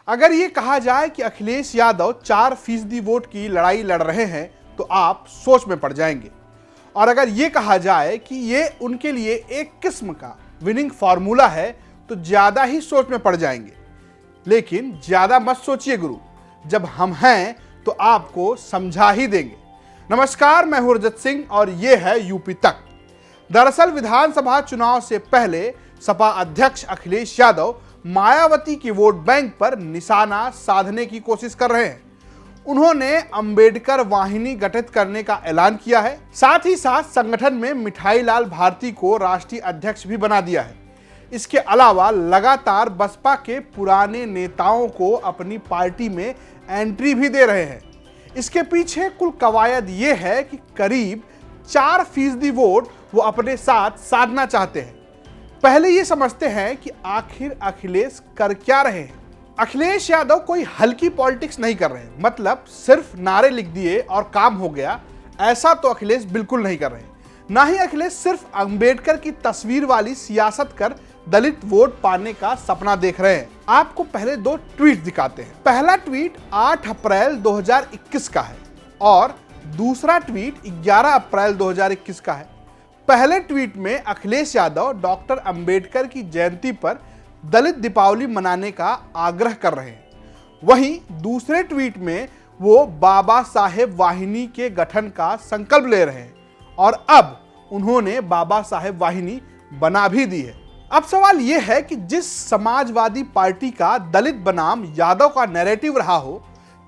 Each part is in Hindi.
अगर ये कहा जाए कि अखिलेश यादव 4% वोट की लड़ाई लड़ रहे हैं तो आप सोच में पड़ जाएंगे, और अगर ये कहा जाए कि ये उनके लिए एक किस्म का विनिंग फार्मूला है तो ज़्यादा ही सोच में पड़ जाएंगे। लेकिन ज़्यादा मत सोचिए गुरु, जब हम हैं तो आपको समझा ही देंगे। नमस्कार, मैं हूं रजत सिंह और ये है यूपी तक। दरअसल विधानसभा चुनाव से पहले सपा अध्यक्ष अखिलेश यादव मायावती के वोट बैंक पर निशाना साधने की कोशिश कर रहे हैं। उन्होंने अंबेडकर वाहिनी गठित करने का ऐलान किया है, साथ ही साथ संगठन में मिठाई लाल भारती को राष्ट्रीय अध्यक्ष भी बना दिया है। इसके अलावा लगातार बसपा के पुराने नेताओं को अपनी पार्टी में एंट्री भी दे रहे हैं। इसके पीछे कुल कवायद ये है कि करीब 4% वोट वो अपने साथ साधना चाहते हैं। पहले ये समझते हैं कि आखिर अखिलेश कर क्या रहे हैं। अखिलेश यादव कोई हल्की पॉलिटिक्स नहीं कर रहे हैं, मतलब सिर्फ नारे लिख दिए और काम हो गया, ऐसा तो अखिलेश बिल्कुल नहीं कर रहे हैं। ना ही अखिलेश सिर्फ अंबेडकर की तस्वीर वाली सियासत कर दलित वोट पाने का सपना देख रहे हैं। आपको पहले 2 ट्वीट दिखाते हैं। पहला ट्वीट 8 अप्रैल 2021 का है और दूसरा ट्वीट 11 अप्रैल 2021 का है। पहले ट्वीट में अखिलेश यादव डॉक्टर अंबेडकर की जयंती पर दलित दीपावली मनाने का आग्रह कर रहे हैं। वहीं दूसरे ट्वीट में वो बाबा साहेब वाहिनी के गठन का संकल्प ले रहे हैं और अब उन्होंने बाबा साहेब वाहिनी बना भी दी है। अब सवाल यह है कि जिस समाजवादी पार्टी का दलित बनाम यादव का नैरेटिव रहा हो,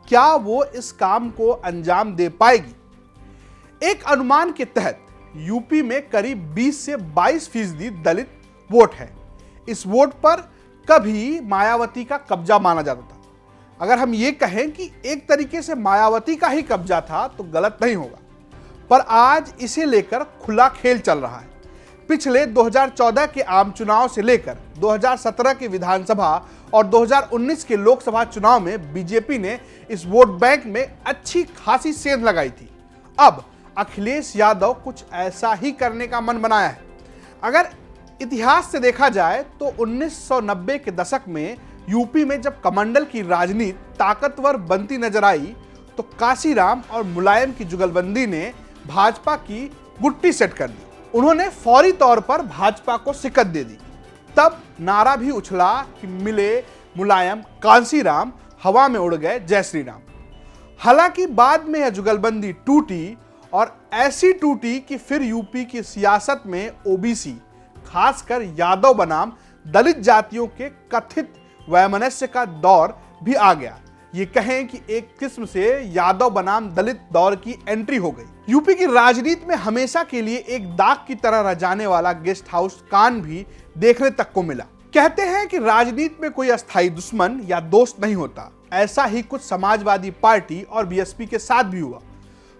क्या वो इस काम को अंजाम दे पाएगी? एक अनुमान के तहत यूपी में करीब 20 से 22% दलित वोट है। इस वोट पर कभी मायावती का कब्जा माना जाता था। अगर हम ये कहें कि एक तरीके से मायावती का ही कब्जा था तो गलत नहीं होगा, पर आज इसे लेकर खुला खेल चल रहा है। पिछले 2014 के आम चुनाव से लेकर 2017 के विधानसभा और 2019 के लोकसभा चुनाव में बीजेपी ने इस वोट बैंक में अच्छी खासी सेंध लगाई थी। अब अखिलेश यादव कुछ ऐसा ही करने का मन बनाया है। अगर इतिहास से देखा जाए तो 1990 के दशक में यूपी में जब कमंडल की राजनीति ताकतवर बनती नजर आई तो काशीराम और मुलायम की जुगलबंदी ने भाजपा की गुट्टी सेट कर दी। उन्होंने फौरी तौर पर भाजपा को शिकस्त दे दी। तब नारा भी उछला कि मिले मुलायम कांसीराम, हवा में उड़ गए जय श्री राम। हालांकि बाद में यह जुगलबंदी टूटी और ऐसी टूटी कि फिर यूपी की सियासत में ओबीसी, खासकर यादव बनाम दलित जातियों के कथित वैमनस्य का दौर भी आ गया। ये कहें कि एक किस्म से यादव बनाम दलित दौर की एंट्री हो गई। यूपी की राजनीति में हमेशा के लिए एक दाग की तरह रह जाने वाला गेस्ट हाउस कांड भी देखने तक को मिला। कहते हैं कि राजनीति में कोई अस्थायी दुश्मन या दोस्त नहीं होता। ऐसा ही कुछ समाजवादी पार्टी और बीएसपी के साथ भी हुआ।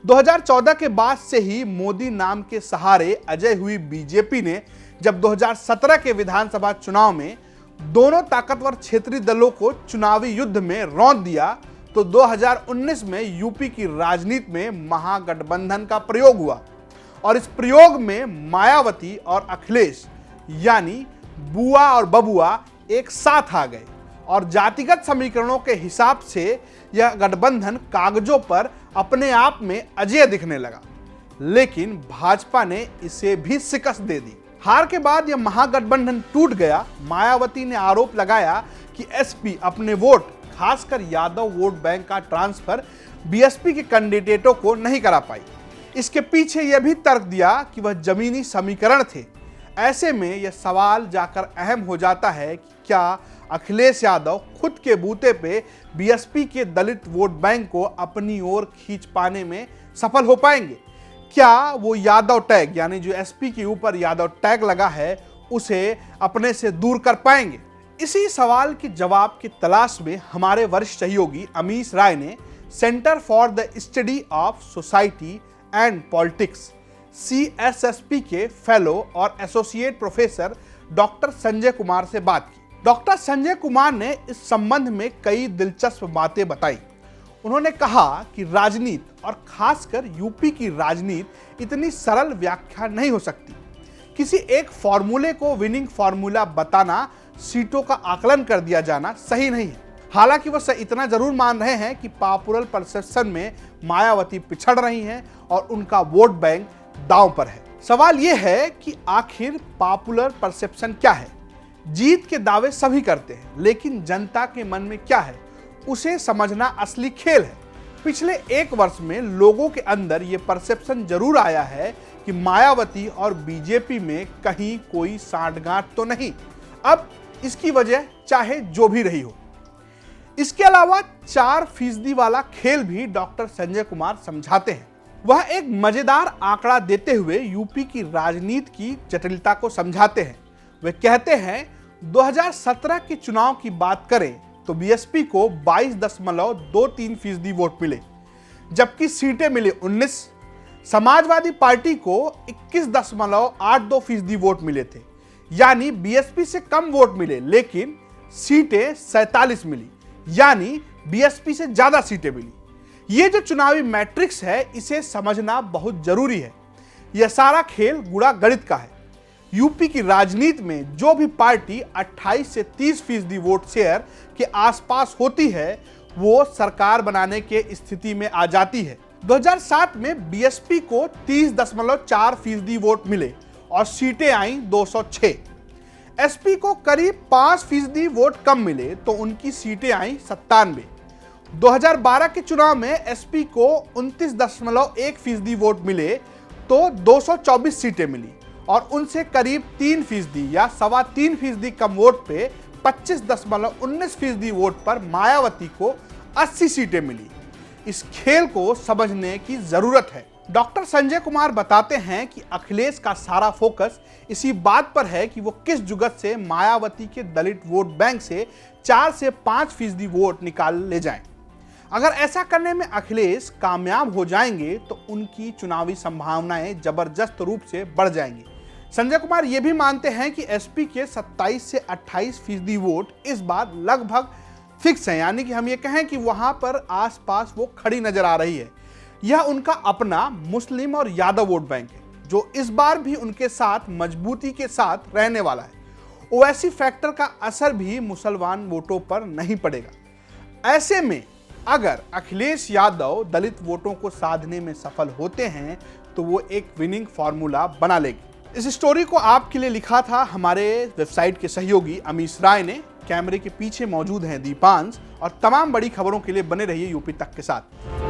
2014 के बाद से ही मोदी नाम के सहारे अजय हुई बीजेपी ने जब 2017 के विधानसभा चुनाव में दोनों ताकतवर क्षेत्रीय दलों को चुनावी युद्ध में रौंद दिया तो 2019 में यूपी की राजनीति में महागठबंधन का प्रयोग हुआ और इस प्रयोग में मायावती और अखिलेश यानी बुआ और बबुआ एक साथ आ गए और जातिगत समीकरणों के हिसाब से यह गठबंधन कागजों पर अपने आप में अजेय दिखने लगा। लेकिन भाजपा ने इसे भी शिकस्त दे दी। हार के बाद यह महागठबंधन टूट गया। मायावती ने आरोप लगाया कि एसपी अपने वोट, खासकर यादव वोट बैंक का ट्रांसफर बीएसपी के कैंडिडेटों को नहीं करा पाई। इसके पीछे यह भी तर्क दिया कि वह जमीनी समीकरण थे। ऐसे में यह सवाल जाकर अहम हो जाता है कि क्या अखिलेश यादव खुद के बूते पे बीएसपी के दलित वोट बैंक को अपनी ओर खींच पाने में सफल हो पाएंगे? क्या वो यादव टैग, यानी जो एसपी के ऊपर यादव टैग लगा है, उसे अपने से दूर कर पाएंगे? इसी सवाल के जवाब की तलाश में हमारे वरिष्ठ सहयोगी अमीश राय ने centre for the study of society and politics CSSP के फेलो और associate professor doctor Sanjay Kumar से बात की। डॉक्टर संजय कुमार ने इस संबंध में कई दिलचस्प बातें बताई। उन्होंने कहा कि राजनीति और खासकर यूपी की राजनीति इतनी सरल व्याख्या नहीं हो सकती। किसी एक फॉर्मूले को विनिंग फॉर्मूला बताना, सीटों का आकलन कर दिया जाना सही नहीं है। हालांकि वह इतना जरूर मान रहे हैं कि पॉपुलर परसेप्शन में मायावती पिछड़ रही हैं और उनका वोट बैंक दांव पर है। सवाल यह है कि आखिर पॉपुलर परसेप्शन क्या है? जीत के दावे सभी करते हैं, लेकिन जनता के मन में क्या है उसे समझना असली खेल है। पिछले एक वर्ष में लोगों के अंदर यह परसेप्शन जरूर आया है कि मायावती और बीजेपी में कहीं कोई सांठगांठ तो नहीं। अब इसकी वजह चाहे जो भी रही हो। इसके अलावा 4% वाला खेल भी डॉक्टर संजय कुमार समझाते हैं। वह एक मजेदार आंकड़ा देते हुए यूपी की राजनीति की जटिलता को समझाते हैं। वे कहते हैं 2017 के चुनाव की बात करें तो बीएसपी को 22.23% वोट मिले, जबकि सीटें मिली 19। समाजवादी पार्टी को 21.82% वोट मिले थे, यानी बीएसपी से कम वोट मिले, लेकिन सीटें 47 मिली, यानी बीएसपी से ज्यादा सीटें मिली। यह जो चुनावी मैट्रिक्स है इसे समझना बहुत जरूरी है। यह सारा खेल गुणा गणित का है। यूपी की राजनीति में जो भी पार्टी 28 से 30% वोट शेयर के आसपास होती है वो सरकार बनाने के स्थिति में आ जाती है। 2007 में बीएसपी को 30.4% वोट मिले और सीटें आईं 206। एसपी को करीब 5% वोट कम मिले तो उनकी सीटें आईं 97। 2012 के चुनाव में एसपी को 29.1% वोट मिले तो 224 सीटें मिली और उनसे करीब 3% या 3.25% कम वोट पे 25.19% वोट पर मायावती को 80 सीटें मिली। इस खेल को समझने की जरूरत है। डॉक्टर संजय कुमार बताते हैं कि अखिलेश का सारा फोकस इसी बात पर है कि वो किस जुगत से मायावती के दलित वोट बैंक से 4 से 5% वोट निकाल ले जाएं। अगर ऐसा करने में अखिलेश कामयाब हो जाएंगे तो उनकी चुनावी संभावनाएं जबरदस्त रूप से बढ़ जाएंगी। संजय कुमार ये भी मानते हैं कि एसपी के 27 से 28% वोट इस बार लगभग फिक्स हैं, यानी कि हम ये कहें कि वहां पर आसपास वो खड़ी नजर आ रही है। यह उनका अपना मुस्लिम और यादव वोट बैंक है जो इस बार भी उनके साथ मजबूती के साथ रहने वाला है। ओवैसी फैक्टर का असर भी मुसलमान वोटों पर नहीं पड़ेगा। ऐसे में अगर अखिलेश यादव दलित वोटों को साधने में सफल होते हैं तो वो एक विनिंग फॉर्मूला बना लेगी। इस स्टोरी को आपके लिए लिखा था हमारे वेबसाइट के सहयोगी अमीश राय ने। कैमरे के पीछे मौजूद हैं दीपांश और तमाम बड़ी खबरों के लिए बने रहिए यूपी तक के साथ।